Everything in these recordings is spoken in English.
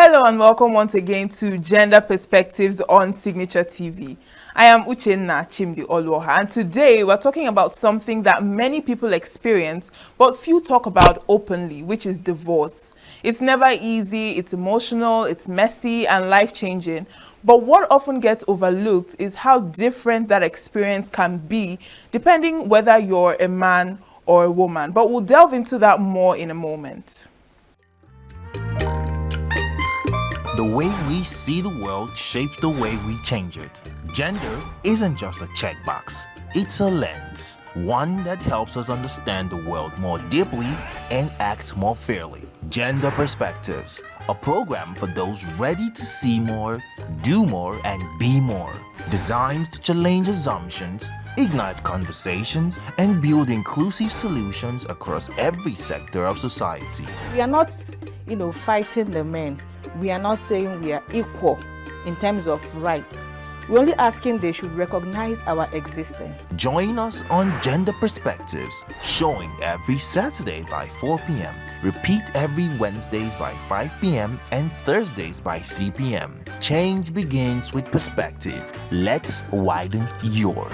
Hello and welcome once again to Gender Perspectives on Signature TV. I am Uchenna Chimdi Oluoha, and today we're talking about something that many people experience but few talk about openly, which is divorce. It's never easy, it's emotional, it's messy and life-changing. But what often gets overlooked is how different that experience can be depending whether you're a man or a woman. But we'll delve into that more in a moment. The way we see the world shapes the way we change it. Gender isn't just a checkbox, it's a lens, one that helps us understand the world more deeply and act more fairly. Gender Perspectives, a program for those ready to see more, do more, and be more. Designed to challenge assumptions, ignite conversations, and build inclusive solutions across every sector of society. We are not, fighting the men. We are not saying we are equal in terms of rights. We're only asking they should recognize our existence. Join us on Gender Perspectives, showing every Saturday by 4 p.m. Repeat every Wednesdays by 5 p.m. and Thursdays by 3 p.m. Change begins with perspective. Let's widen yours.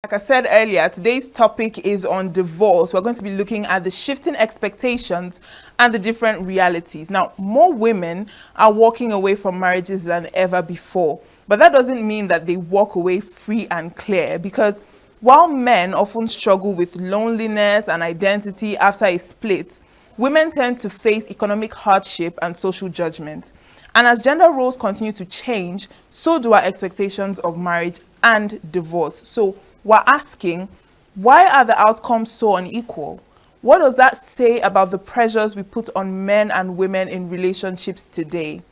Like I said earlier, today's topic is on divorce. We're going to be looking at the shifting expectations and the different realities. Now, more women are walking away from marriages than ever before, but that doesn't mean that they walk away free and clear, because while men often struggle with loneliness and identity after a split, women tend to face economic hardship and social judgment. And as gender roles continue to change, so do our expectations of marriage and divorce. So we're asking, why are the outcomes so unequal? What does that say about the pressures we put on men and women in relationships today?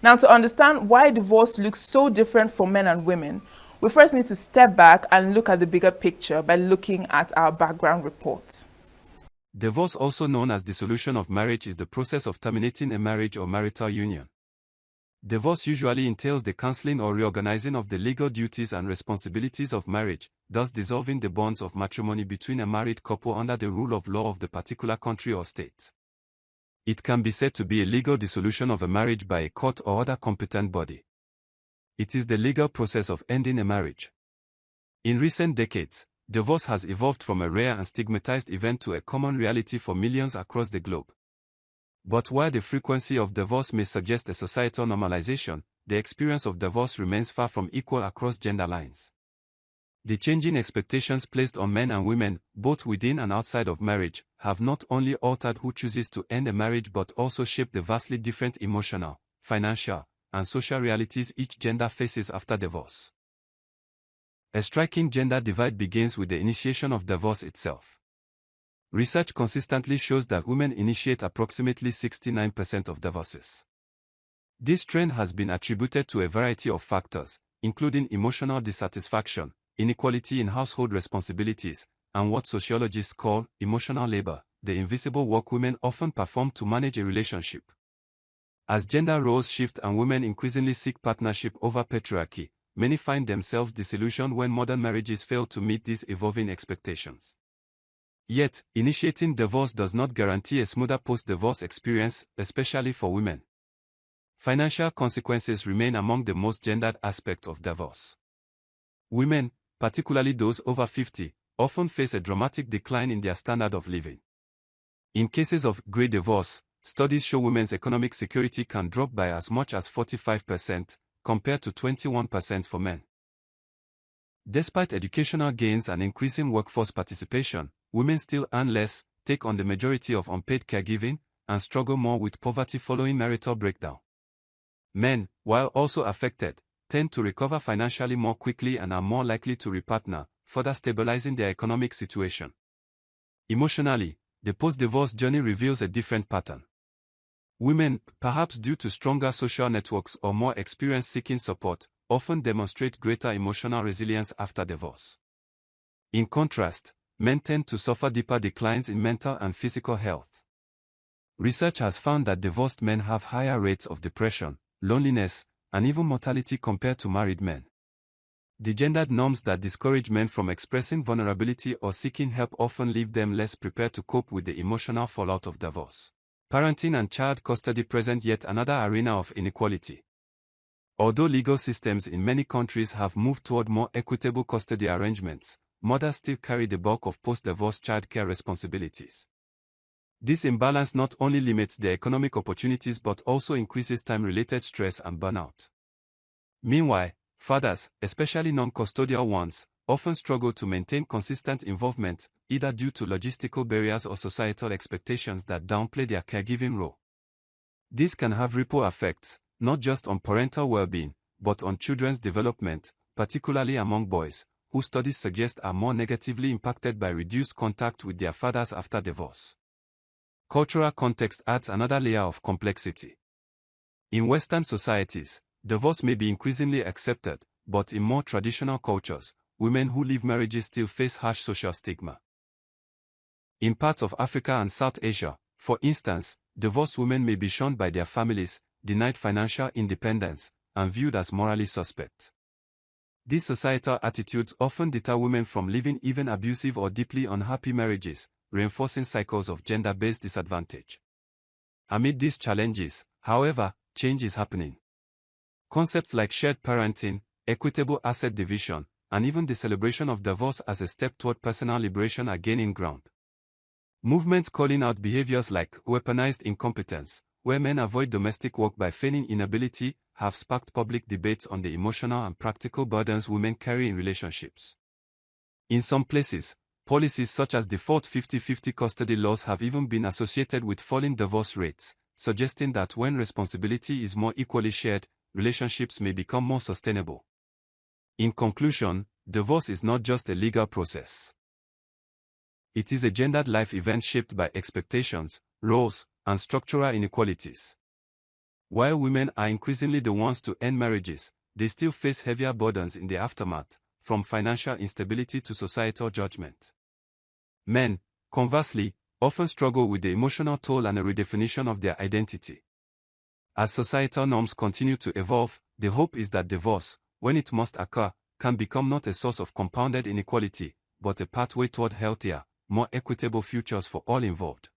Now, to understand why divorce looks so different for men and women, we first need to step back and look at the bigger picture by looking at our background report. Divorce, also known as dissolution of marriage, is the process of terminating a marriage or marital union. Divorce usually entails the cancelling or reorganizing of the legal duties and responsibilities of marriage, thus dissolving the bonds of matrimony between a married couple under the rule of law of the particular country or state. It can be said to be a legal dissolution of a marriage by a court or other competent body. It is the legal process of ending a marriage. In recent decades, divorce has evolved from a rare and stigmatized event to a common reality for millions across the globe. But while the frequency of divorce may suggest a societal normalization, the experience of divorce remains far from equal across gender lines. The changing expectations placed on men and women, both within and outside of marriage, have not only altered who chooses to end a marriage but also shaped the vastly different emotional, financial, and social realities each gender faces after divorce. A striking gender divide begins with the initiation of divorce itself. Research consistently shows that women initiate approximately 69% of divorces. This trend has been attributed to a variety of factors, including emotional dissatisfaction, inequality in household responsibilities, and what sociologists call emotional labor, the invisible work women often perform to manage a relationship. As gender roles shift and women increasingly seek partnership over patriarchy, many find themselves disillusioned when modern marriages fail to meet these evolving expectations. Yet, initiating divorce does not guarantee a smoother post-divorce experience, especially for women. Financial consequences remain among the most gendered aspects of divorce. Women, particularly those over 50, often face a dramatic decline in their standard of living. In cases of grey divorce, studies show women's economic security can drop by as much as 45%, compared to 21% for men. Despite educational gains and increasing workforce participation, women still earn less, take on the majority of unpaid caregiving, and struggle more with poverty following marital breakdown. Men, while also affected, tend to recover financially more quickly and are more likely to repartner, further stabilizing their economic situation. Emotionally, the post-divorce journey reveals a different pattern. Women, perhaps due to stronger social networks or more experience seeking support, often demonstrate greater emotional resilience after divorce. In contrast, men tend to suffer deeper declines in mental and physical health. Research has found that divorced men have higher rates of depression, loneliness, and even mortality compared to married men. The gendered norms that discourage men from expressing vulnerability or seeking help often leave them less prepared to cope with the emotional fallout of divorce. Parenting and child custody present yet another arena of inequality. Although legal systems in many countries have moved toward more equitable custody arrangements, mothers still carry the bulk of post-divorce childcare responsibilities. This imbalance not only limits their economic opportunities but also increases time-related stress and burnout. Meanwhile, fathers, especially non-custodial ones, often struggle to maintain consistent involvement, either due to logistical barriers or societal expectations that downplay their caregiving role. This can have ripple effects, not just on parental well-being, but on children's development, particularly among boys, who studies suggest are more negatively impacted by reduced contact with their fathers after divorce. Cultural context adds another layer of complexity. In Western societies, divorce may be increasingly accepted, but in more traditional cultures, women who leave marriages still face harsh social stigma. In parts of Africa and South Asia, for instance, divorced women may be shunned by their families, denied financial independence, and viewed as morally suspect. These societal attitudes often deter women from leaving even abusive or deeply unhappy marriages, reinforcing cycles of gender-based disadvantage. Amid these challenges, however, change is happening. Concepts like shared parenting, equitable asset division, and even the celebration of divorce as a step toward personal liberation are gaining ground. Movements calling out behaviors like weaponized incompetence, where men avoid domestic work by feigning inability, have sparked public debates on the emotional and practical burdens women carry in relationships. In some places, policies such as default 50-50 custody laws have even been associated with falling divorce rates, suggesting that when responsibility is more equally shared, relationships may become more sustainable. In conclusion, divorce is not just a legal process. It is a gendered life event shaped by expectations, roles, and structural inequalities. While women are increasingly the ones to end marriages, they still face heavier burdens in the aftermath, from financial instability to societal judgment. Men, conversely, often struggle with the emotional toll and a redefinition of their identity. As societal norms continue to evolve, the hope is that divorce, when it must occur, can become not a source of compounded inequality, but a pathway toward healthier, more equitable futures for all involved.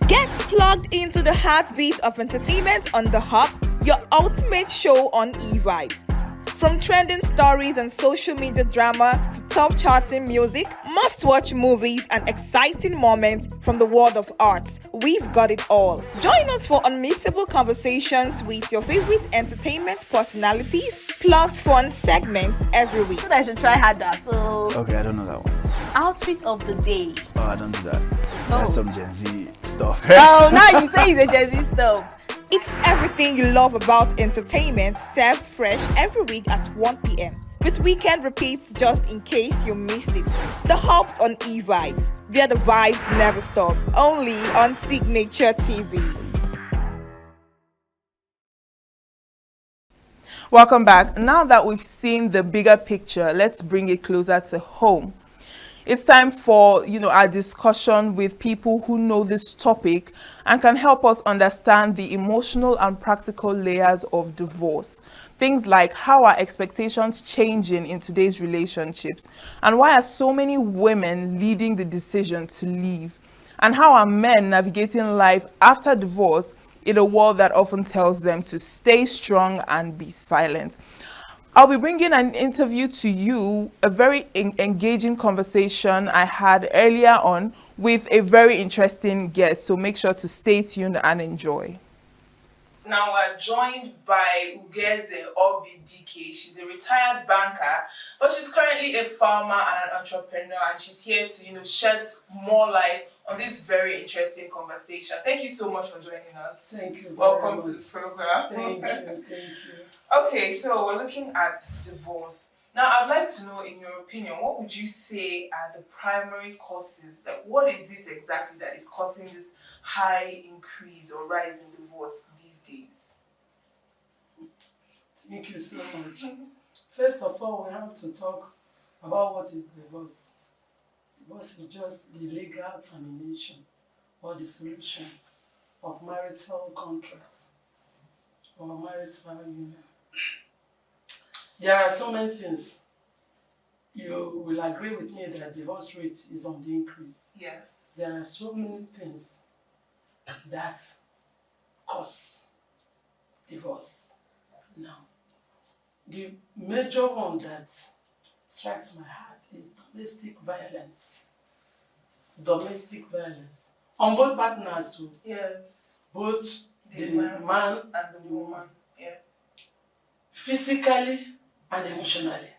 Get plugged into the heartbeat of entertainment on The Hub, your ultimate show on eVibes. From trending stories and social media drama to top charting music, must-watch movies and exciting moments from the world of arts, we've got it all. Join us for unmissable conversations with your favorite entertainment personalities, plus fun segments every week. So I should try harder. So Okay, I don't know that one. outfit of the day. Oh, I don't do that. That's some Gen Z stuff. Oh, now you say it's a Gen Z stuff. It's everything you love about entertainment, served fresh every week at 1 p.m. with weekend repeats just in case you missed it. The Hub's on eVibes, where the vibes never stop. Only on Signature TV. Welcome back. Now that we've seen the bigger picture, let's bring it closer to home. It's time for, our discussion with people who know this topic and can help us understand the emotional and practical layers of divorce. Things like how are expectations changing in today's relationships, and why are so many women leading the decision to leave, and how are men navigating life after divorce in a world that often tells them to stay strong and be silent. I'll be bringing an interview to you, a very engaging conversation I had earlier on with a very interesting guest. So make sure to stay tuned and enjoy. Now we're joined by Ugeze Obidike. She's a retired banker, but she's currently a farmer and an entrepreneur, and she's here to, shed more light on this very interesting conversation. Thank you so much for joining us. Thank you. Welcome to this program. Thank you. Okay, so we're looking at divorce. Now, I'd like to know, in your opinion, what would you say are the primary causes? Like, what is it exactly that is causing this high increase or rise in divorce these days? Thank you so much. First of all, we have to talk about what is divorce. Divorce is just the legal termination or dissolution of marital contracts or marital union. There are so many things. You will agree with me that divorce rate is on the increase. Yes. There are so many things that cause divorce. Now, the major one that strikes my heart is domestic violence. Domestic violence. On both partners, Yes. both the man man and the woman. Yeah. physically and emotionally.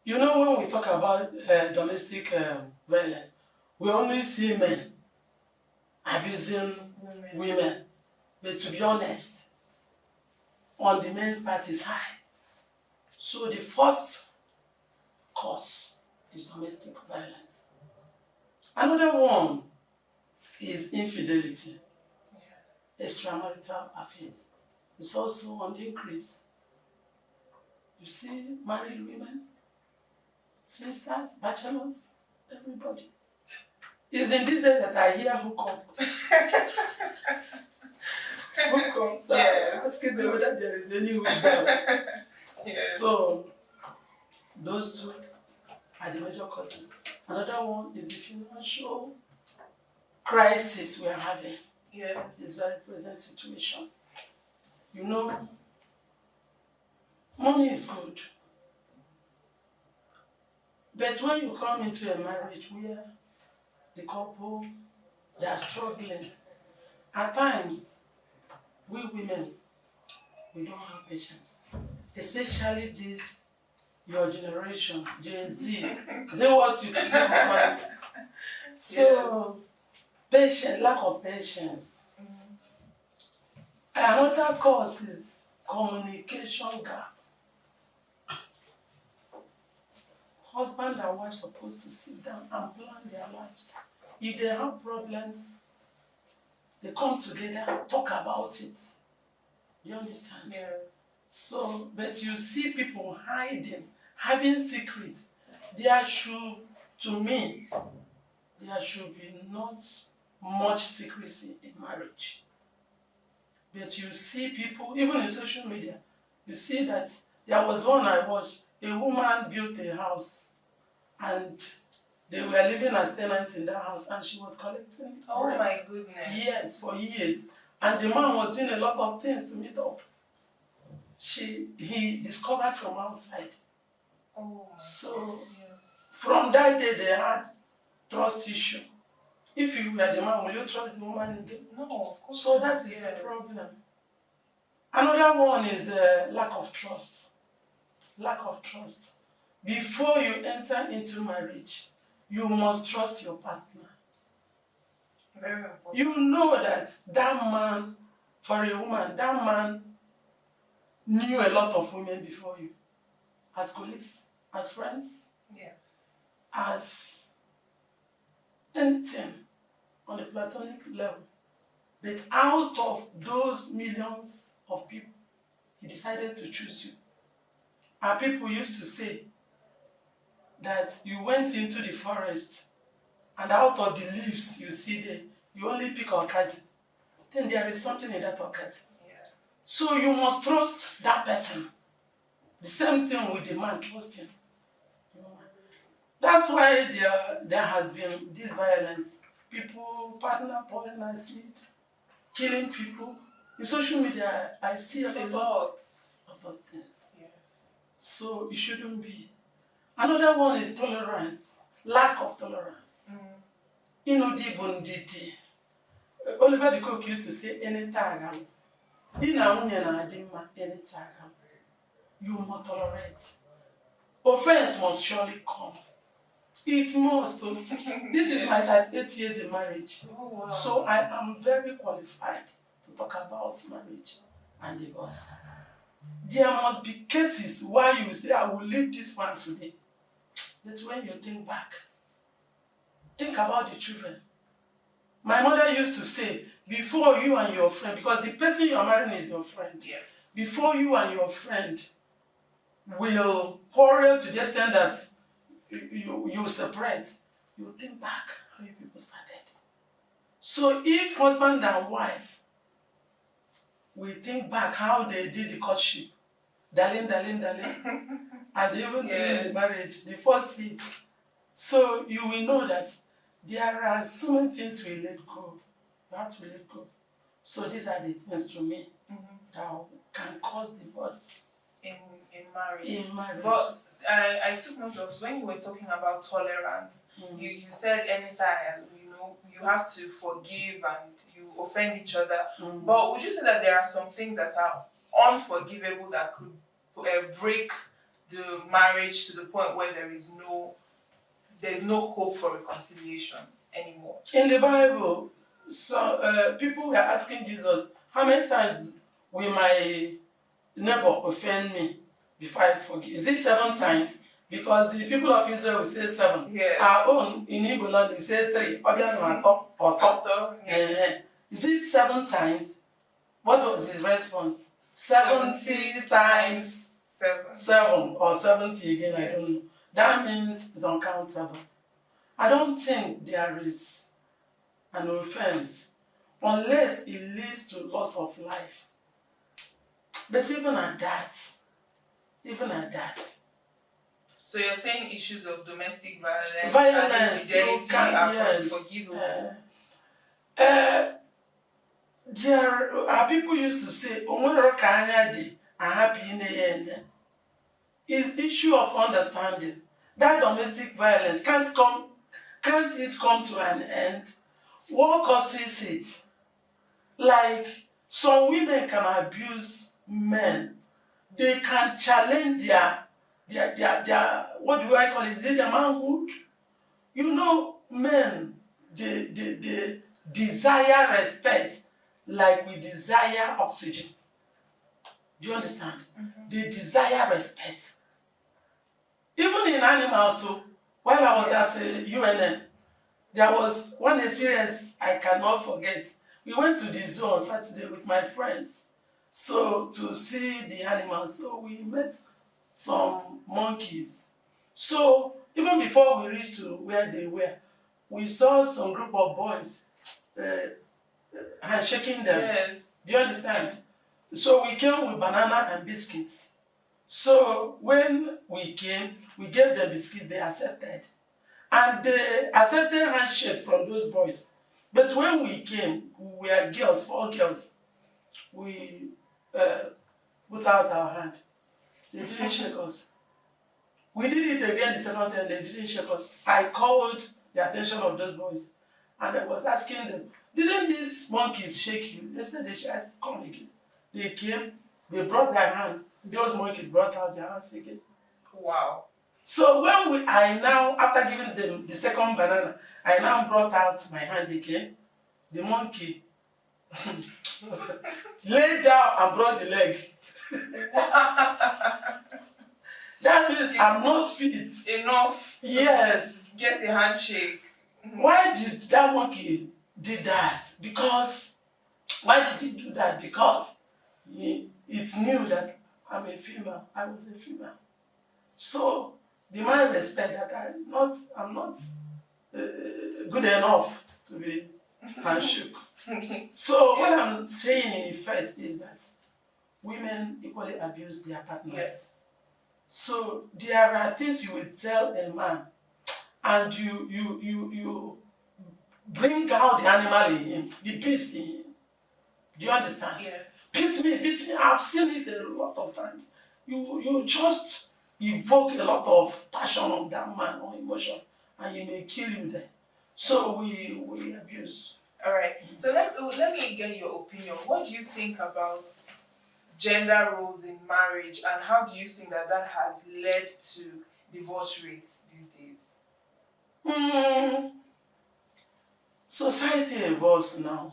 You know, when we talk about domestic violence, we only see men abusing women. But to be honest, on the men's part is high. So the first cause is domestic violence. Another one is infidelity, extramarital affairs. It's also on the increase. You see married women, sisters, bachelors, everybody. It's in these days that I hear hook up. Hook up. So Yes. asking them whether there is any hook down. Yes. So those two are the major causes. Another one is the financial crisis we are having. Yes. This very present situation. You know, money is good. But when you come into a marriage where the couple, they are struggling, at times, we women, we don't have patience. Especially this, your generation, Gen Z. Say what you can. So, patience, lack of patience. Another cause is communication gap. Husband and wife supposed to sit down and plan their lives. If they have problems, they come together, talk about it. You understand? Yes. So, but you see people hiding, having secrets. There should, to me, there should be not much secrecy in marriage. But you see people, even in social media, you see that there was one I watched, a woman built a house and they were living as tenants in that house and she was collecting Oh rent. my goodness. Yes, for years. And the man was doing a lot of things to meet up. He discovered from outside. Oh. So Yeah. from that day they had trust issue. If you were the man, will you trust the woman again? No, of course. So that is the problem. Another one is the lack of trust. Lack of trust. Before you enter into marriage, you must trust your partner. Very important. You know that that man, for a woman, that man knew a lot of women before you. As colleagues, as friends, Yes. as anything on a platonic level. But out of those millions of people, he decided to choose you. Our people used to say that you went into the forest and out of the leaves you see there, you only pick okazi. Then there is something in that okazi. Yeah. So you must trust that person. The same thing with the man, trust him. That's why there has been this violence. People, partner pouring acid, killing people. In social media, I see a lot of things. Yes. So it shouldn't be. Another one is tolerance, lack of tolerance. Inudi bunditi. Oliver the Cook used to say, any time. You must tolerate. Offense must surely come. It must. This is my 38 years in marriage. Oh, wow. So I am very qualified to talk about marriage and divorce. There must be cases where you say, I will leave this man today. That's when you think back. Think about the children. My mother used to say, before you and your friend, because the person you are marrying is your friend. Yeah. Before you and your friend will quarrel to the extent that you separate, you think back how you people started. So if husband and wife will think back how they did the courtship, darling, darling, darling. And even during the marriage, the first year. So you will know that there are so many things we let go. You have to let go. So these are the things to me that can cause divorce in marriage. in marriage. But I took note of when you were talking about tolerance, you said anytime, you have to forgive and you offend each other. But would you say that there are some things that are unforgivable that could break the marriage to the point where there's no hope for reconciliation anymore? In the Bible, so people were asking Jesus, how many times will my neighbor offend me before I forgive? Is it 7 times? Because the people of Israel will say 7. Yes. Our own in Igbo land we say 3. Or top. Is it 7 times? What was his response? 70 times 7 or 70 again, I don't know. That means it's uncountable. I don't think there is an offense unless it leads to loss of life. But even at that. So you're saying issues of domestic violence Violence, and infidelity are forgivable? There are people used to say, "Onwero ka anya di, ahapi ine ya ene." Is issue of understanding. That domestic violence can't it come to an end? What causes it? Like some women can abuse men. They can challenge their what do I call it? Is it their manhood? Men, they desire respect like we desire oxygen. Do you understand? They desire respect. Even in animals, so while I was at UNN, there was one experience I cannot forget. We went to the zoo on Saturday with my friends, so to see the animals. So we met some monkeys. So even before we reached to where they were, we saw some group of boys handshaking them. Yes. Do you understand? So we came with banana and biscuits. So when we came, we gave them biscuits, they accepted. And they accepted handshake from those boys. But when we came, we were girls, 4 girls. We put out our hand. They didn't shake us. We did it again the second time, they didn't shake us. I called the attention of those boys. And I was asking them, didn't these monkeys shake you? They said they should. I said, come again. They came, they brought their hand. Those monkeys brought out their hands again. Wow. So when after giving them the second banana, I now brought out my hand again. The monkey laid down and brought the leg. That means I'm not fit enough. Yes. Get a handshake. Why did that monkey do that? Why did he do that? Because it knew that I'm a female. I was a female. So the man respect that I'm not good enough to be handshook. So what I'm saying in effect is that women equally abuse their partners. Yes. So there are things you will tell a man, and you bring out the animal in him, the beast in him. Do you understand? Yes. Beat me. I've seen it a lot of times. You just evoke a lot of passion on that man or emotion, and he may kill you there. So we abuse. All right. So let me get your opinion. What do you think about gender roles in marriage, and how do you think that has led to divorce rates these days? Society evolves now.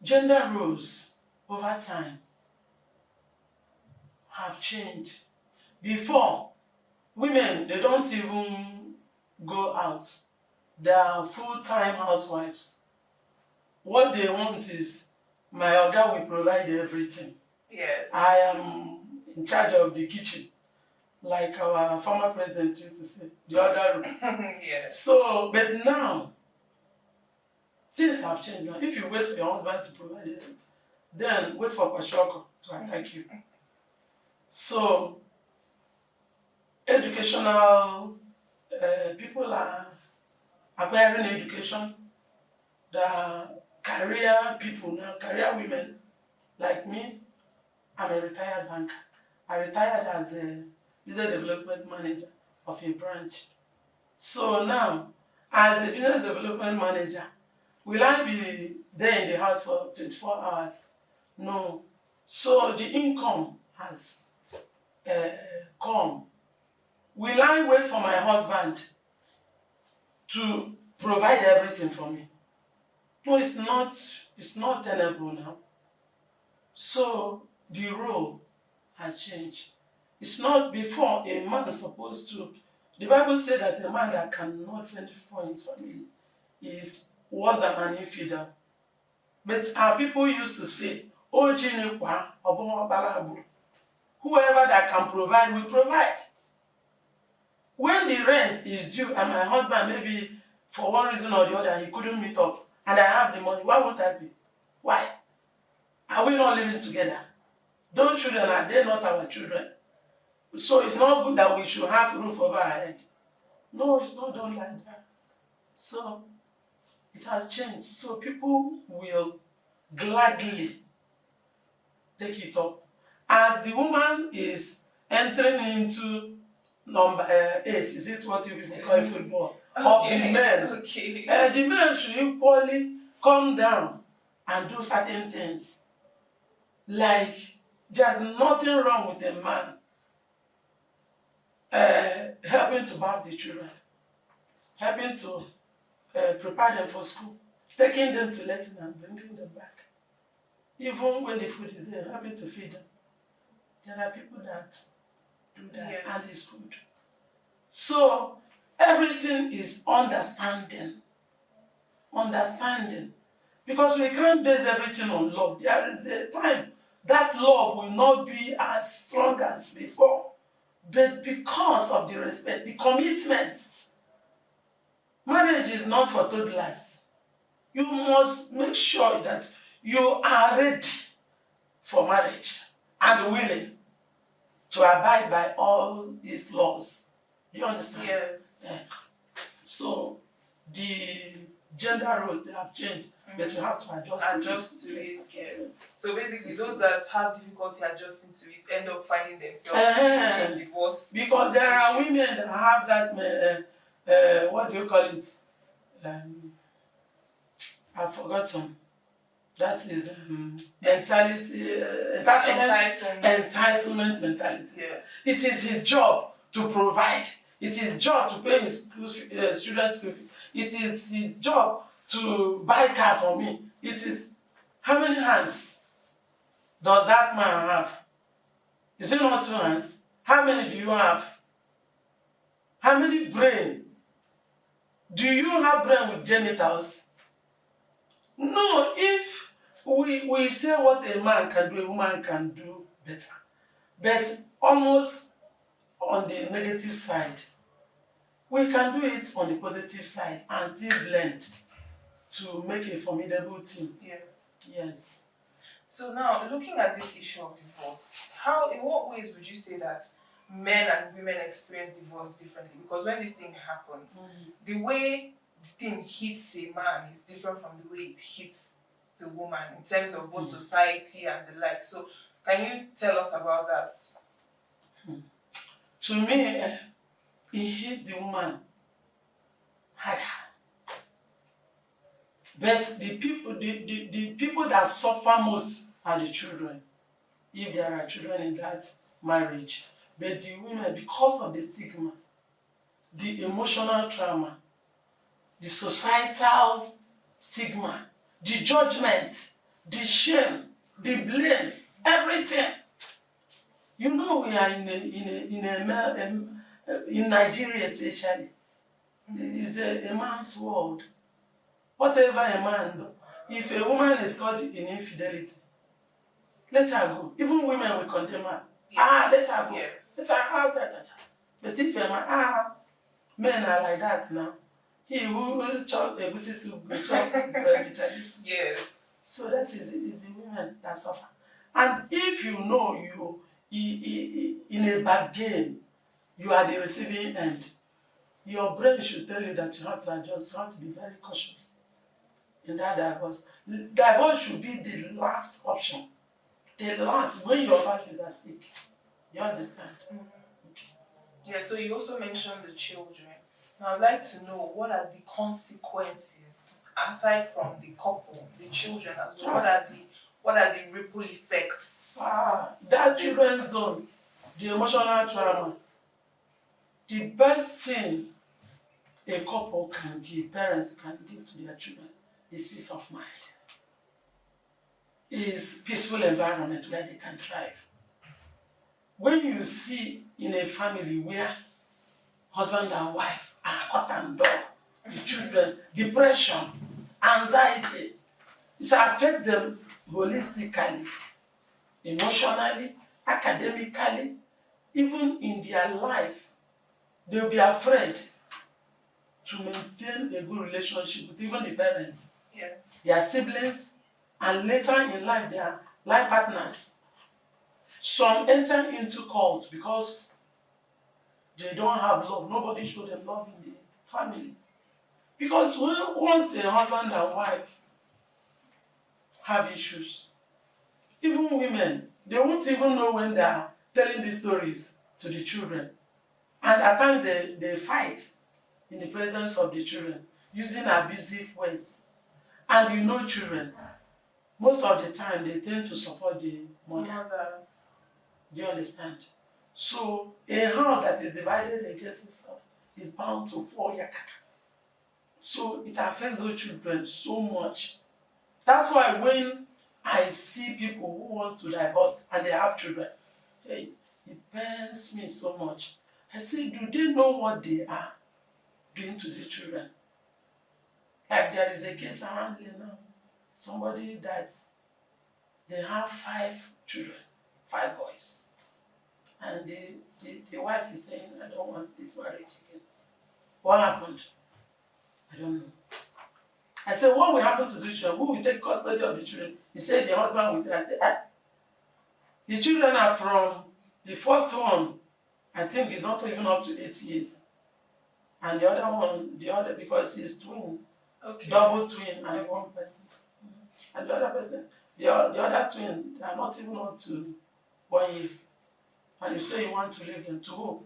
Gender roles over time have changed. Before, women, they don't even go out. They are full-time housewives. What they want is, my oga will provide everything. Yes. I am in charge of the kitchen, like our former president used to say, the other room. Yes. So, but now, things have changed now. If you wait for your husband to provide it, then wait for Kwashoko to attack you. So, educational people are acquiring education. The career people now, career women like me, I'm a retired banker. I retired as a business development manager of a branch. So now, as a business development manager, will I be there in the house for 24 hours? No. So the income has come. Will I wait for my husband to provide everything for me? No, it's not tenable now. So the role has changed. It's not before a man is supposed to. The Bible said that a man that cannot fend for his family is worse than an infidel. But our people used to say, "Oh, whoever that can provide will provide." When the rent is due and my husband maybe for one reason or the other he couldn't meet up and I have the money, why won't I pay? Why? Are we not living together? Those children, are they not our children? So it's not good that we should have roof over our head. No, it's not done like that. So it has changed. So people will gladly take it up. As the woman is entering into number 8, is it what you people call football? Of the men. Okay. The men should equally come down and do certain things. Like, there's nothing wrong with a man helping to bath the children, helping to prepare them for school, taking them to lesson and bringing them back. Even when the food is there, helping to feed them. There are people that do that, Yes. and it's good. So everything is understanding. Understanding. Because we can't base everything on love. There is a time that love will not be as strong as before. But because of the respect, the commitment, marriage is not for toddlers. You must make sure that you are ready for marriage and willing to abide by all these laws. Do you understand? Yes. Yeah. So the gender roles, they have changed, but you have to Adjust to it, yes. So basically, those that have difficulty adjusting to it end up finding themselves in this divorce. Because there are women that have that, what do you call it? I've forgotten. That is mentality, entitlement mentality. Yeah. It is his job to provide. It is his job to pay his students' school fees. It is his job to buy car for me. It is, how many hands does that man have? Is it not 2 hands? How many do you have? How many brain? Do you have brain with genitals? No, if we say what a man can do, a woman can do better. But almost on the negative side, we can do it on the positive side and still blend to make a formidable team. Yes. Yes. So now, looking at this issue of divorce, in what ways would you say that men and women experience divorce differently? Because when this thing happens, the way the thing hits a man is different from the way it hits the woman in terms of both society and the like. So can you tell us about that? To me, it hits the woman harder. But the people that suffer most are the children, if there are children in that marriage. But the women, because of the stigma, the emotional trauma, the societal stigma, the judgment, the shame, the blame, everything. You know, we are in Nigeria especially. It's a man's world. Whatever a man does, if a woman is caught in infidelity, let her go. Even women will condemn her. Yes. Let her go. Yes. Let her out there. But if a man, men are like that now. He who will chop a goosey soup will chop the soup. Yes. So that is the women that suffer. And if you know in a bargain, you are the receiving end. Your brain should tell you that you have to adjust, you have to be very cautious in that divorce. Divorce should be the last option. The last, when your life is at stake. You understand? Okay. Yeah, so you also mentioned the children. Now I'd like to know, what are the consequences, aside from the couple, the children as well? What are the ripple effects? That children's zone, the emotional trauma. The best thing a couple can give, parents can give to their children, is peace of mind. Is peaceful environment where they can thrive. When you see in a family where husband and wife are cut and dog, the children, depression, anxiety, it affects them holistically, emotionally, academically, even in their life. They'll be afraid to maintain a good relationship with even the parents, their siblings, and later in life, their life partners. Some enter into cult because they don't have love. Nobody showed them love in the family. Because once a husband and wife have issues, even women, they won't even know when they are telling these stories to the children. And at times they fight in the presence of the children using abusive words. And you know children, most of the time they tend to support the mother. Do you understand? So a house that is divided against itself is bound to fall yakata. So it affects those children so much. That's why when I see people who want to divorce and they have children, hey, it pains me so much. I say, do they know what they are doing to the children? Like there is a case around here now. Somebody that they have 5 children, 5 boys. And the wife is saying, I don't want this marriage again. What happened? I don't know. I said, what will happen to the children? Who will take custody of the children? He said, the husband will take. I said, the children are from the first one, I think is not even up to 8 years. And the other one, because he's twin, double twin, and one person. And the other person, the other twin, they are not even up to 1 year. And you say you want to leave them to who?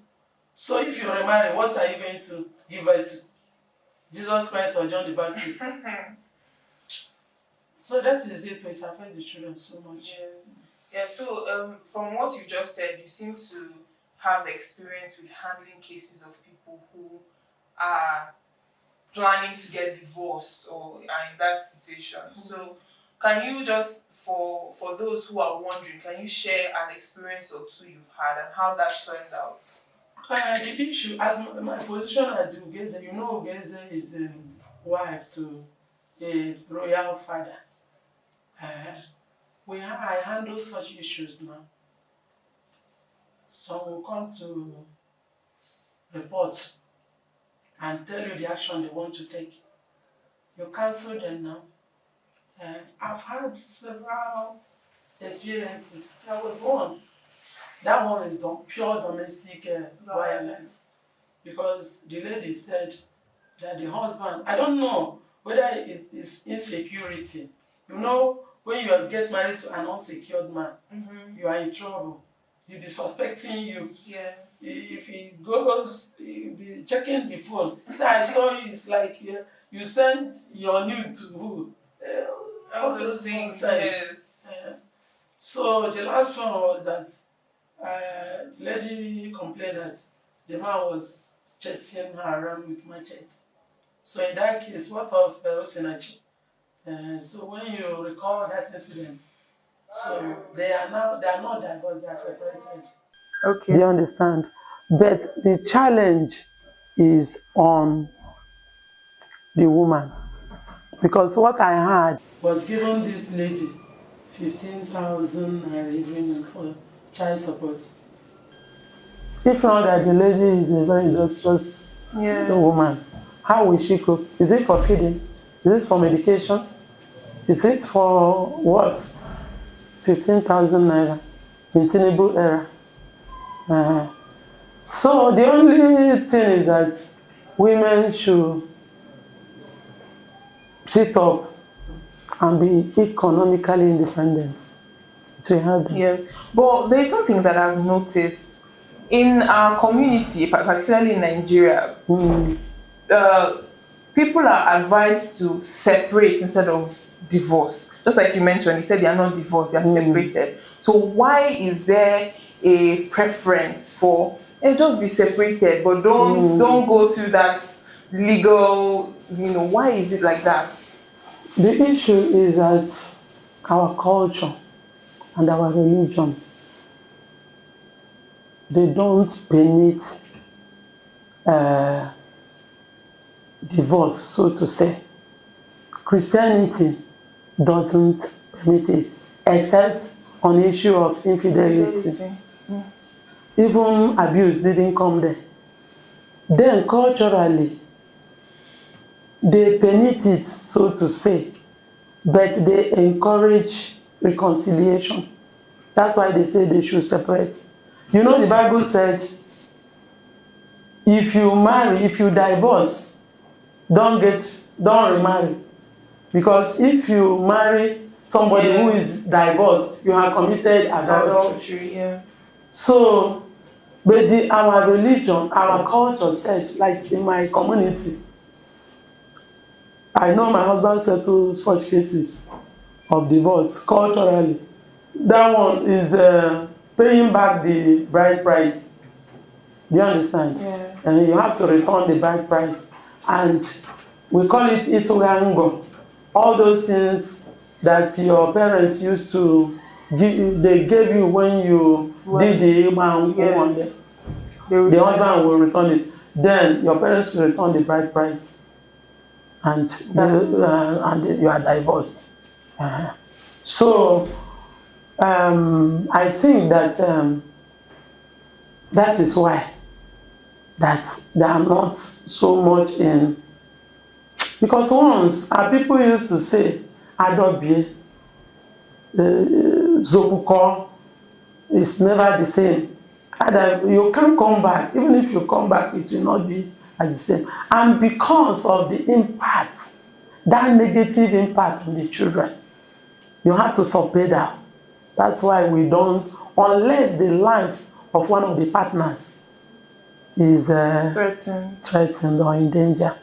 So if you remarry, what are you going to give birth to? Jesus Christ or John the Baptist? So that is it. It affects the children so much. Yes. Yeah, so from what you just said, you seem to have experience with handling cases of people who are planning to get divorced or are in that situation. Mm-hmm. So can you just, for those who are wondering, can you share an experience or two you've had and how that turned out? The issue, as my position as Ugeze, you know Ugeze is the wife to a royal father. I handle such issues now. Some will come to report and tell you the action they want to take. You cancel them now. I've had several experiences. There was one. That one is pure domestic violence. Because the lady said that the husband, I don't know whether it's insecurity. You know, when you get married to an unsecured man, you are in trouble. He'll be suspecting you. Yeah. If he goes, he'll be checking the phone. So I saw you, it's like you sent your nude to who? All those things, yes. So the last one was that the lady complained that the man was chasing her around with machetes. So in that case, what of Osinachi? So when you recall that incident, so they are not divorced, they are separated. Okay. You understand? But the challenge is on the woman. Because what I had was given this lady 15,000 naira for child support. If not that the lady is a very industrious woman, how will she cope? Is it for feeding? Is it for medication? Is it for what? 15,000 naira. in Tinubu era. So the only thing is that women should sit up and be economically independent to help them. Yes, but there's something that I've noticed in our community, particularly in Nigeria. People are advised to separate instead of divorce. Just like you mentioned, you said they are not divorced, they are separated. So why is there a preference for just be separated, but don't go through that legal, why is it like that? The issue is that our culture and our religion, they don't permit divorce, so to say. Christianity doesn't permit it, except on the issue of infidelity. Even abuse didn't come there. Then culturally, they permit it, so to say, but they encourage reconciliation. That's why they say they should separate. You know, the Bible said, if you marry, if you divorce, don't remarry. Because if you marry somebody who is divorced, you have committed adultery. Yeah. So, but our religion, our culture said, like in my community, I know my husband settled such cases of divorce culturally. That one is paying back the bride price. Do you understand? Yeah. And you have to return the bride price. And we call it itugango. All those things that your parents used to give, they gave you when you did the woman. Yes. The husband will return it. Then your parents will return the bride price. And you are divorced. So I think that that is why that they are not so much in, because once our people used to say Adobe, Zobuko is never the same. And you can't come back. Even if you come back, it will not be as the same. And because of the impact, that negative impact on the children, you have to subdue that. That's why we don't, unless the life of one of the partners is threatened or in danger.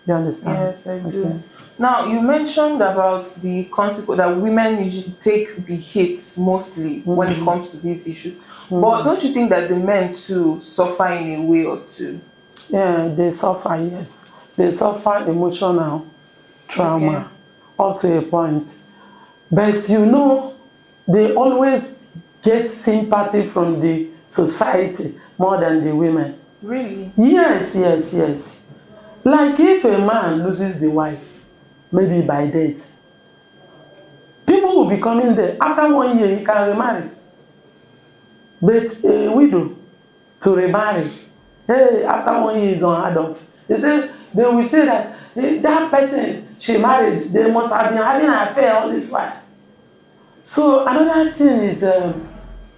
You understand? Yes, I do. Now, you mentioned about the consequence that women usually take the hits mostly when it comes to these issues. But don't you think that the men too suffer in a way or two? Yeah, they suffer, yes. They suffer emotional trauma up to a point. But you know, they always get sympathy from the society more than the women. Really? Yes, yes, yes. Like if a man loses the wife, maybe by death, people will be coming there. After 1 year, he can remarry. But a widow to remarry, hey, after 1 year is unheard of. They will say that that person she married, they must have been having an affair all this while. So another thing is,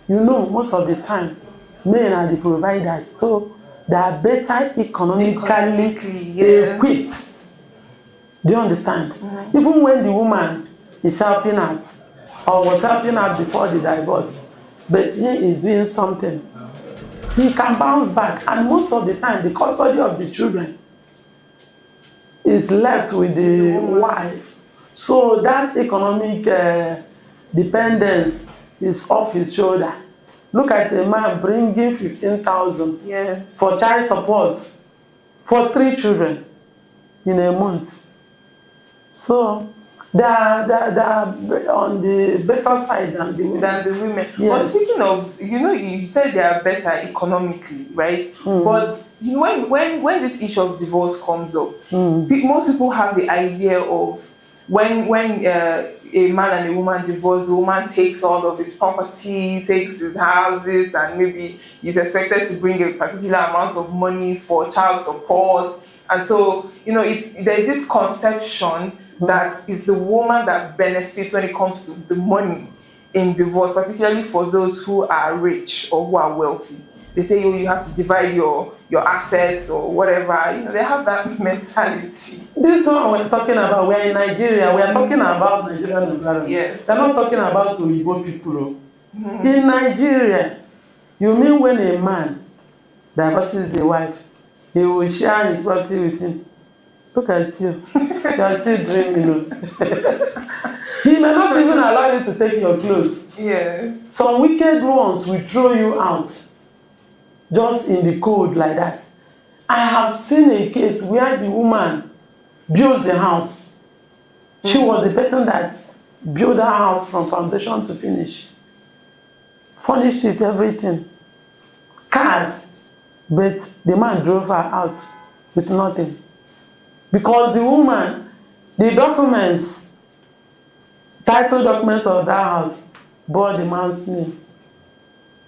you know, most of the time, men are the providers, so they are better economically equipped. Do you understand? Even when the woman is helping out, or was helping out before the divorce, but he is doing something, he can bounce back. And most of the time, the custody of the children is left with the wife. So that economic dependence is off his shoulder. Look at a man bringing 15,000 for child support for 3 children in a month. So they are on the better side than the women. Yes. But speaking of, you know, you said they are better economically, right? But you know, when this issue of divorce comes up, most people have the idea of when a man and a woman divorce, the woman takes all of his property, takes his houses, and maybe is expected to bring a particular amount of money for child support. And so, you know, there's this conception that it's the woman that benefits when it comes to the money. in divorce, particularly for those who are rich or who are wealthy. They say, oh, you have to divide your assets or whatever. You know, they have that mentality. This one we're talking about, we're in Nigeria, we are talking about Nigerian environment. Yes. We're not talking about Igbo people. In Nigeria, you mean when a man divorces a wife, he will share his property with him. Look at you. You are still dreaming. He may not even allow you to take your clothes. Yeah. Some wicked ones will throw you out just in the cold like that. I have seen a case where the woman builds the house. She was the person that built her house from foundation to finish. Furnished it, everything. Cars. But the man drove her out with nothing. Because the woman, the documents, title documents of that house, bore the man's name.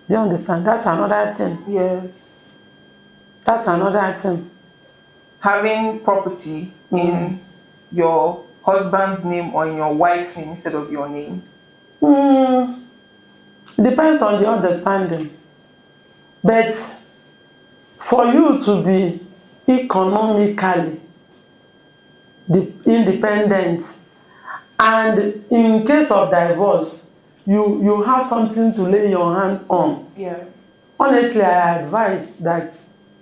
Do you understand? That's another thing. Yes. That's another thing. Having property in your husband's name or in your wife's name instead of your name. Depends on the understanding. But for you to be economically independent, and in case of divorce, you have something to lay your hand on. Yeah. Honestly, I advise that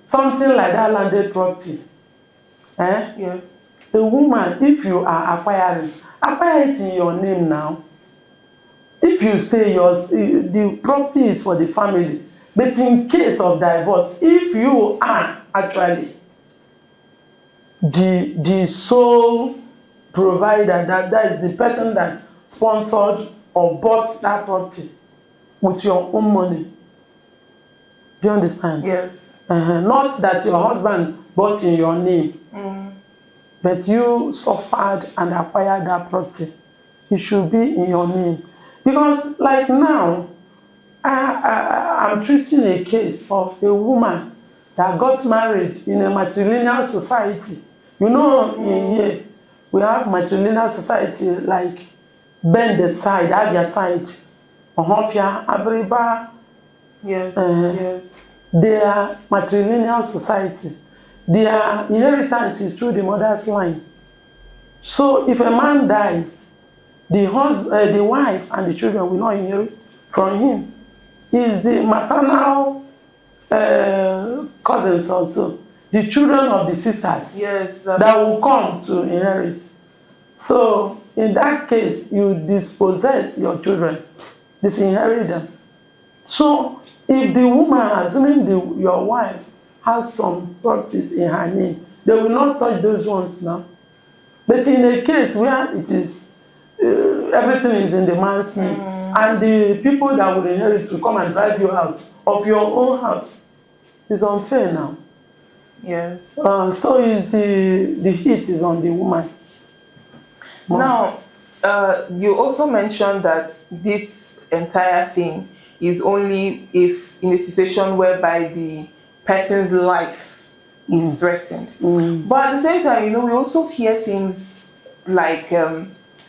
something like that landed property, Yeah. the woman, if you are acquiring, acquire it in your name now. If you say the property is for the family, but in case of divorce, if you are actually the sole provider, that is the person that sponsored or bought that property with your own money. Do you understand? Yes. Not that your husband bought in your name, but you suffered and acquired that property. It should be in your name. Because like now, I'm treating a case of a woman that got married in a matrilineal society. You know, in here, we have matrilineal society like Bende side, Abia side, Ohofia, Abiriba. Yes. Yes. They are matrilineal society. Their inheritance is through the mother's line. So if a man dies, the wife and the children will not inherit from him. He is the maternal cousins also, the children of the sisters, Yes, that will come to inherit. So in that case, you dispossess your children, disinherit them. So if the woman, assuming your wife has some properties in her name, they will not touch those ones now. But in a case where it is everything is in the man's name, and the people that will inherit to come and drive you out of your own house, it's unfair now. Yes. So is the heat is on the woman. Now, you also mentioned that this entire thing is only if in a situation whereby the person's life is threatened. But at the same time, you know, we also hear things like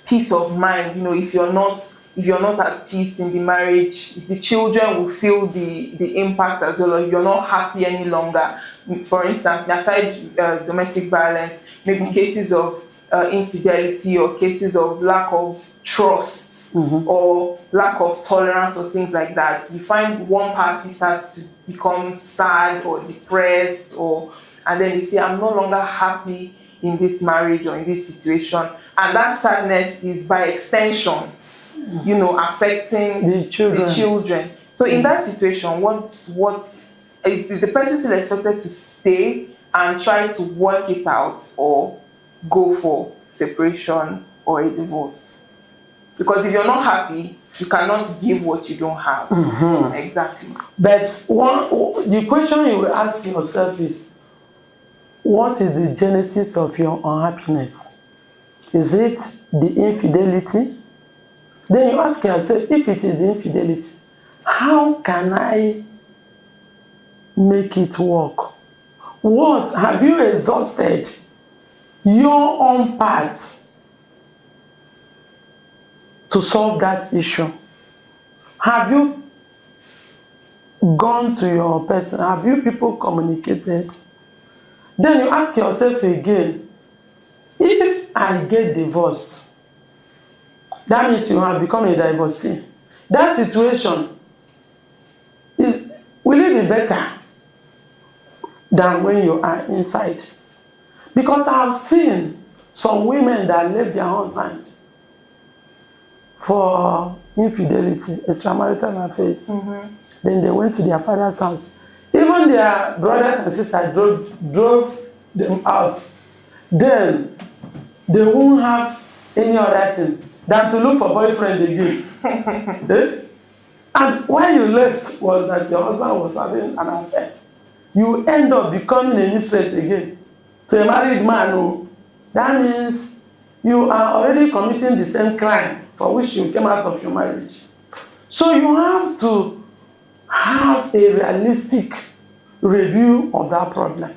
peace of mind. You know, if you're not at peace in the marriage, the children will feel the impact as well. If you're not happy any longer, for instance, aside domestic violence, maybe cases of infidelity or cases of lack of trust or lack of tolerance or things like that, you find one party starts to become sad or depressed, and then they say, I'm no longer happy in this marriage or in this situation, and that sadness is by extension, you know, affecting the children. So in that situation, what is the person still expected to stay and try to work it out, or go for separation or a divorce? Because if you're not happy, you cannot give what you don't have. Exactly. But the question you will ask yourself is, what is the genesis of your unhappiness? Is it the infidelity? Then you ask yourself, if it is the infidelity, how can I make it work? What have you exhausted your own part to solve that issue? Have you gone to your person? Have you people communicated? Then you ask yourself again, if I get divorced, that means you have become a divorcee. That situation will it be better than when you are inside? Because I've seen some women that left their husband for infidelity, extramarital affairs. Then they went to their father's house. Even their brothers and sisters drove them out. Then they won't have any other thing than to look for boyfriend again. And why you left was that your husband was having an affair. You end up becoming a mistress again to a married man. Who, that means you are already committing the same crime for which you came out of your marriage. So you have to have a realistic review of that problem.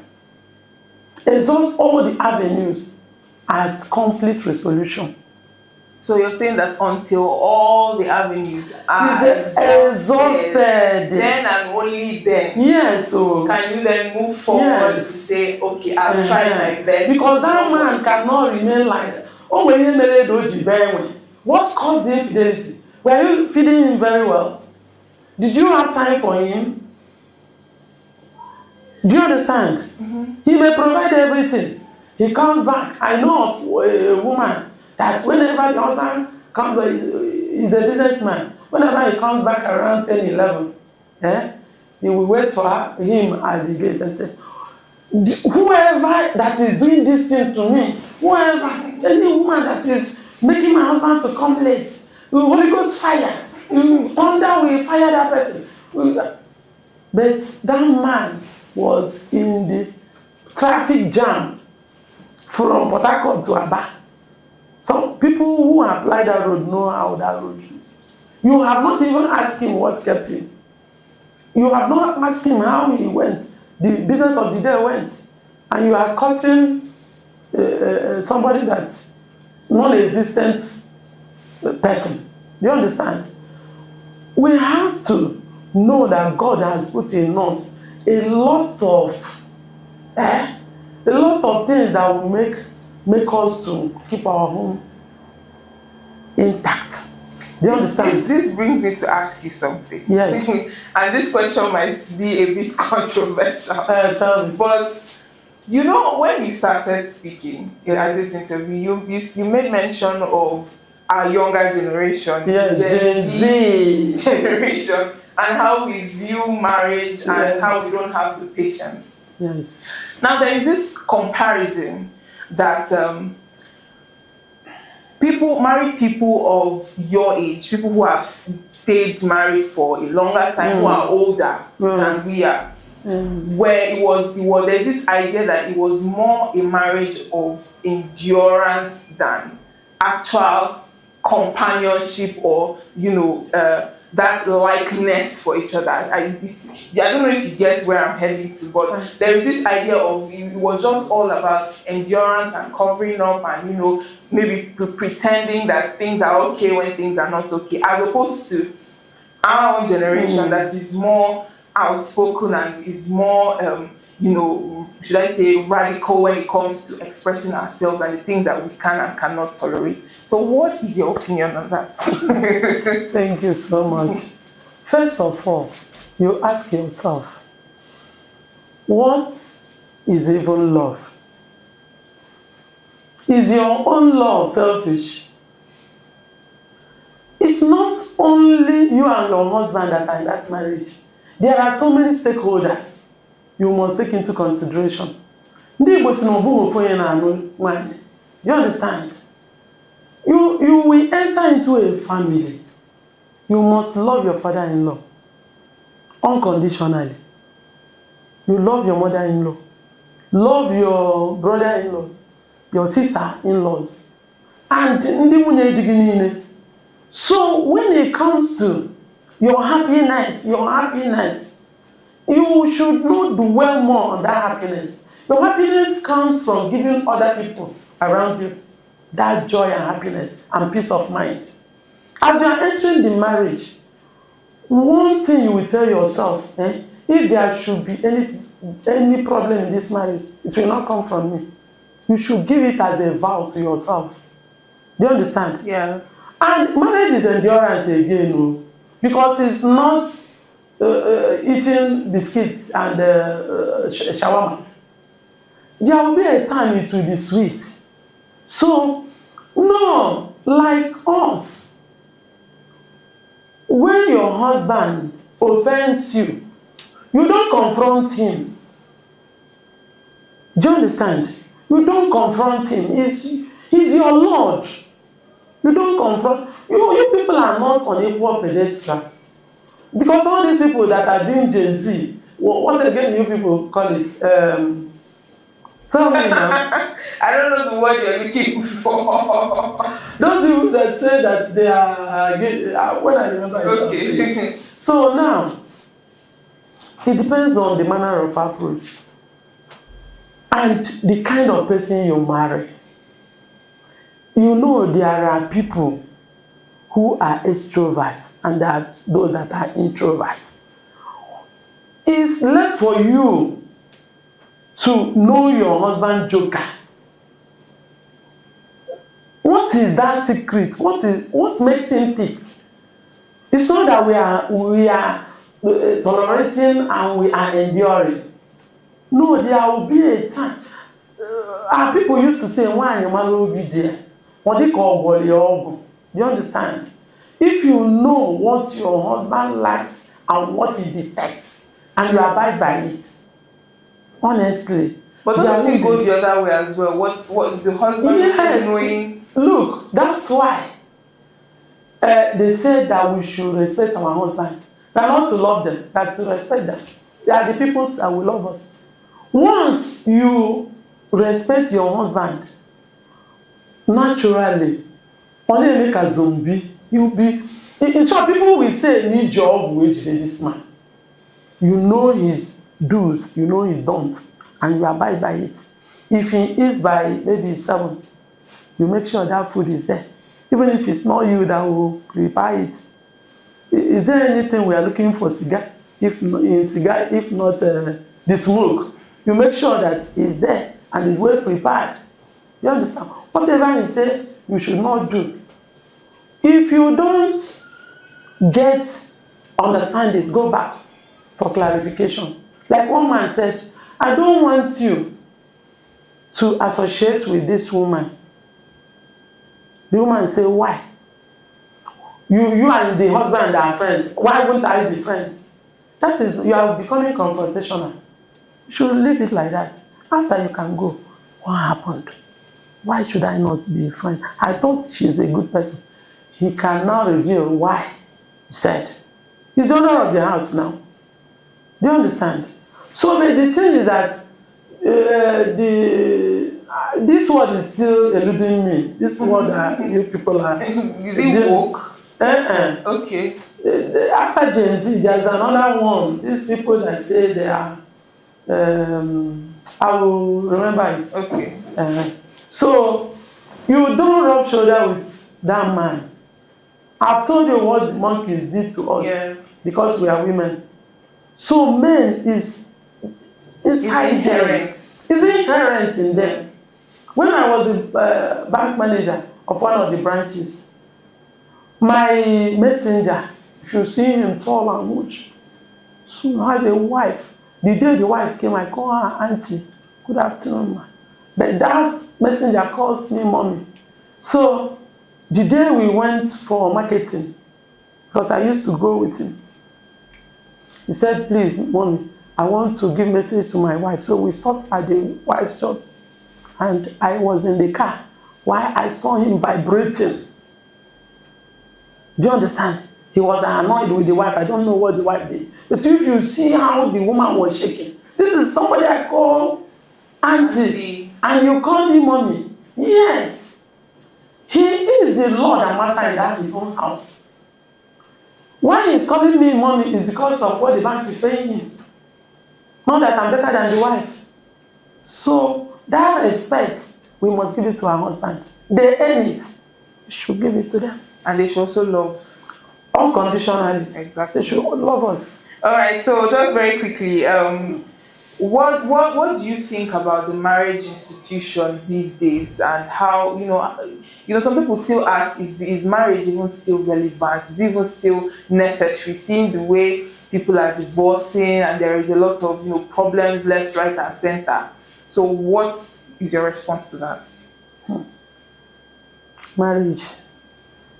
Exhaust all the avenues at conflict resolution. So you're saying that until all the avenues are exhausted, then and only then, yes, so can you then move forward to say, okay, I've tried my best. Because that man cannot remain like that. Oh, when you made it, what caused the infidelity? Were you feeding him very well? Did you have time for him? Do you understand? He may provide everything. He comes back. I know of a woman that whenever the husband comes, he's a businessman. Whenever he comes back around 10, 11, he will wait for him at the gate and say, whoever that is doing this thing to me, whoever, any woman that is making my husband to come late, the Holy Ghost fire, thunder will fire that person. But that man was in the traffic jam from Port Harcourt to Aba. Some people who apply that road know how that road is. You have not even asked him what kept him. You have not asked him how he went. The business of the day went. And you are causing somebody that's non-existent person. Do you understand? We have to know that God has put in us a lot of things that will make us to keep our home intact. Do you understand? This brings me to ask you something. Yes. And this question might be a bit controversial. But you know, when you started speaking at this interview, you made mention of our younger generation, yes, Gen Z generation, and how we view marriage, yes, and how we don't have the patience. Yes. Now there is this comparison that married people of your age, people who have stayed married for a longer time, who are older than we are, where it was there's this idea that it was more a marriage of endurance than actual companionship or that likeness for each other. I don't know if you get where I'm heading to, but there is this idea of it was just all about endurance and covering up and maybe pretending that things are okay when things are not okay, as opposed to our own generation that is more outspoken and is more should I say radical when it comes to expressing ourselves and the things that we can and cannot tolerate. So what is your opinion on that? Thank you so much. First of all, you ask yourself, what is even love? Is your own love selfish? It's not only you and your husband that are in that marriage. There are so many stakeholders you must take into consideration. Do you understand? You will enter into a family. You must love your father-in-law unconditionally. You love your mother-in-law. Love your brother-in-law, your sister-in-laws. And so when it comes to your happiness, you should not dwell more on that happiness. Your happiness comes from giving other people around you that joy and happiness and peace of mind. As you are entering the marriage, one thing you will tell yourself, if there should be any problem in this marriage, it will not come from me. You should give it as a vow to yourself. Do you understand? Yeah. And marriage is endurance again, because it's not eating biscuits and shawarma. There will be a time it will be sweet. So, no, like us, when your husband offends you, you don't confront him. Do you understand? You don't confront him. He's your Lord. You don't confront. You people are not on equal pedestal. Because all these people that are doing Gen Z, what again you people call it? Tell me now. I don't know the word you're looking for. Those people that say that they are when I remember it. Okay. So now, it depends on the manner of approach and the kind of person you marry. You know, there are people who are extroverts and there are those that are introverts. It's left for you to know your husband joker. What is that secret? What makes him tick? It's not that we are tolerating and we are enduring. No, there will be a time. Our people used to say, "Why your man will be there?" What they call do you understand? If you know what your husband likes and what he detects, and you abide by it, honestly. But doesn't it go the other way as well? What the husband is knowing? Look, that's why they say that we should respect our husband. That not to love them, but to respect them. They are the people that will love us. Once you respect your husband, naturally, only make a zombie. You be. In short, people will say, "Need job wage this man." You know his do's, you know his don'ts, and you abide by it. If he is by maybe 7, you make sure that food is there. Even if it's not you that will prepare it. Is there anything we are looking for cigar? If not the smoke, you make sure that it's there and it's well prepared. You understand? Whatever he say, you should not do. If you don't get understanding, go back for clarification. Like one man said, "I don't want you to associate with this woman." The woman said, "Why? You and the husband are friends. Why wouldn't I be friends?" That is, you are becoming confrontational. You should leave it like that. After you can go, what happened? Why should I not be a friend? I thought she's a good person. He can now reveal why he said. He's the owner of the house now. Do you understand? So the thing is that this word is still eluding me. This word that you people are. Is it woke? Okay. After Gen Z, there's another one. These people that say they are. I will remember it. Okay. So you don't rub shoulder with that man. I've told you what the monkeys did to us because we are women. So men is inside them. It's inherent in them. When I was a bank manager of one of the branches, my messenger, if you see him tall and much, soon had a wife. The day the wife came, I called her auntie. Good afternoon, ma. But that messenger calls me mommy. So the day we went for marketing, because I used to go with him, he said, "Please, mommy, I want to give message to my wife." So we stopped at the wife's shop, and I was in the car while I saw him vibrating. Do you understand? He was annoyed with the wife. I don't know what the wife did. But if you see how the woman was shaking, this is somebody I call auntie, and you call me mommy. Yes. He is the Lord and Master in that his own house. Why he's calling me mommy is because of what the bank is paying him. Not that I'm better than the wife. So that respect, we must give it to our husband. They earn it. We should give it to them. And they should also love. unconditionally. Exactly. They should love us. All right, so just very quickly, what do you think about the marriage institution these days, and how some people still ask, is marriage even still relevant? Is it even still necessary? Seeing the way people are divorcing and there is a lot of problems left, right, and center. So what is your response to that? Marriage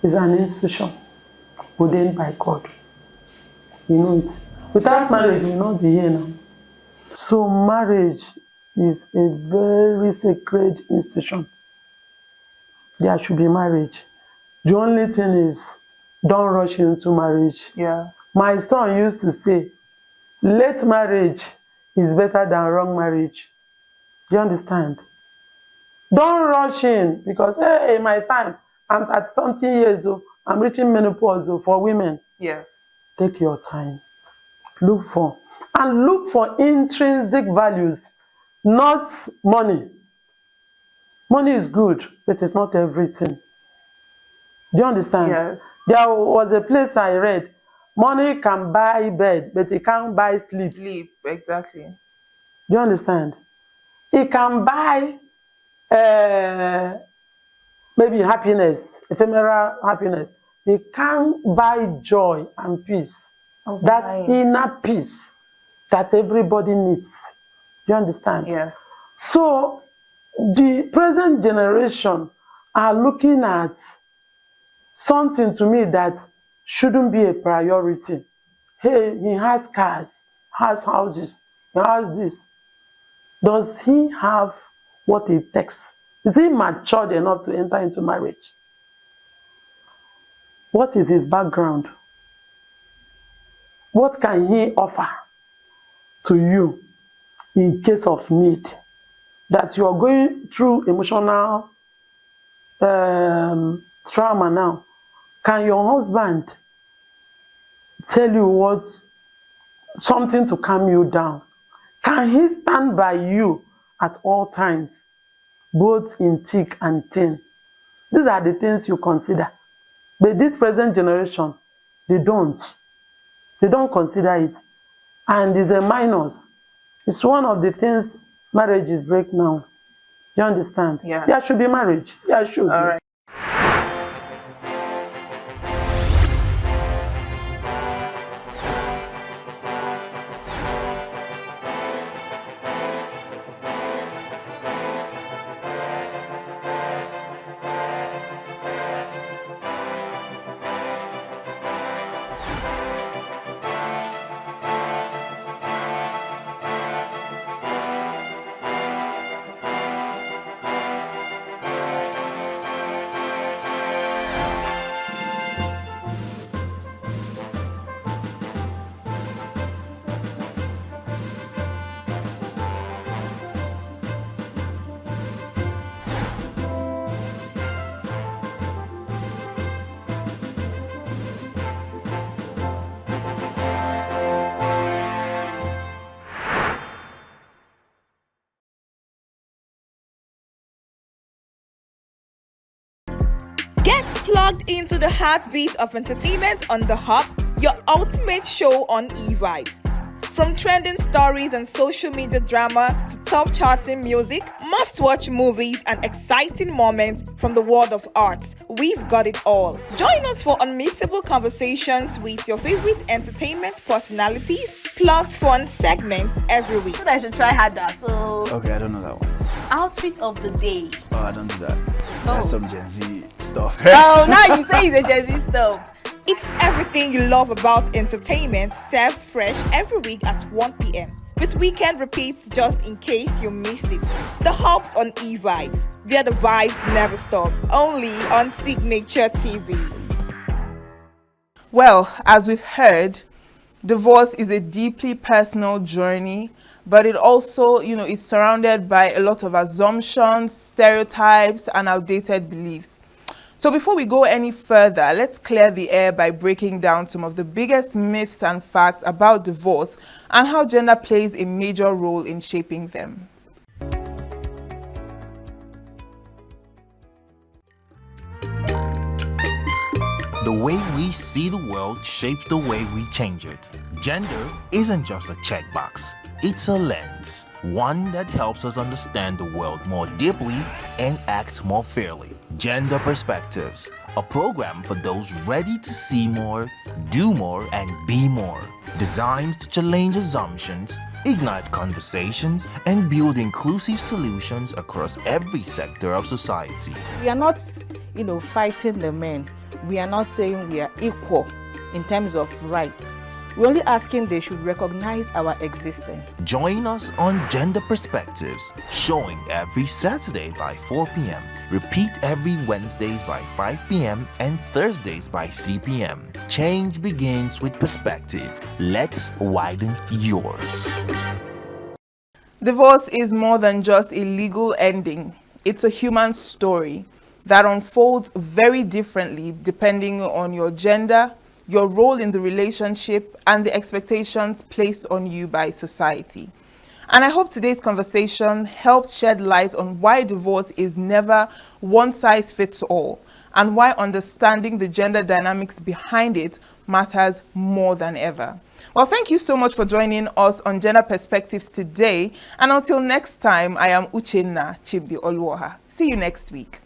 is an institution ordained by God. You know it. Without marriage, we will not be here now. So marriage is a very sacred institution. There should be marriage. The only thing is, don't rush into marriage. Yeah. My son used to say, late marriage is better than wrong marriage. Do you understand? Don't rush in, because hey, my time, I'm at something years old, I'm reaching menopause for women. Yes. Take your time. Look for intrinsic values, not money. Money is good, but it's not everything. Do you understand? Yes. There was a place I read, money can buy bed, but it can't buy sleep. Sleep, exactly. Do you understand? It can buy maybe happiness, ephemeral happiness. It can't buy joy and peace. That inner peace that everybody needs. Do you understand? Yes. So the present generation are looking at something to me that shouldn't be a priority. Hey, he has cars, has houses, he has this. Does he have what it takes? Is he matured enough to enter into marriage? What is his background? What can he offer to you in case of need? That you are going through emotional trauma now. Can your husband tell you something to calm you down? Can he stand by you at all times, both in thick and thin? These are the things you consider. But this present generation, they don't consider it. And it's a minus. It's one of the things marriages break now. You understand? Yeah. There should be marriage. There should be. All right. Get plugged into the heartbeat of entertainment on The Hub, your ultimate show on e-vibes. From trending stories and social media drama to top charting music, must-watch movies and exciting moments from the world of arts, we've got it all. Join us for unmissable conversations with your favorite entertainment personalities, plus fun segments every week. So I should try harder. So Okay, I don't know that one. outfit of the day. Oh, I don't do that. That's some Gen Z stuff. Oh, now you say it's a Gen Z stuff. It's everything you love about entertainment, served fresh every week at 1 p.m. with weekend repeats just in case you missed it. The Hub's on e-vibes, where the vibes never stop. Only on Signature TV. Well, as we've heard, divorce is a deeply personal journey, but it also, is surrounded by a lot of assumptions, stereotypes, and outdated beliefs. So before we go any further, let's clear the air by breaking down some of the biggest myths and facts about divorce and how gender plays a major role in shaping them. The way we see the world shapes the way we change it. Gender isn't just a checkbox, it's a lens, one that helps us understand the world more deeply and act more fairly. Gender Perspectives, a program for those ready to see more, do more, and be more. Designed to challenge assumptions, ignite conversations, and build inclusive solutions across every sector of society. We are not, fighting the men. We are not saying we are equal in terms of rights. We're only asking they should recognize our existence. Join us on Gender Perspectives, showing every Saturday by 4 p.m. Repeat every Wednesdays by 5 p.m. and Thursdays by 3 p.m. Change begins with perspective. Let's widen yours. Divorce is more than just a legal ending. It's a human story that unfolds very differently depending on your gender, your role in the relationship, and the expectations placed on you by society. And I hope today's conversation helps shed light on why divorce is never one size fits all, and why understanding the gender dynamics behind it matters more than ever. Well, thank you so much for joining us on Gender Perspectives today. And until next time, I am Uchenna Chibdi Olwoha. See you next week.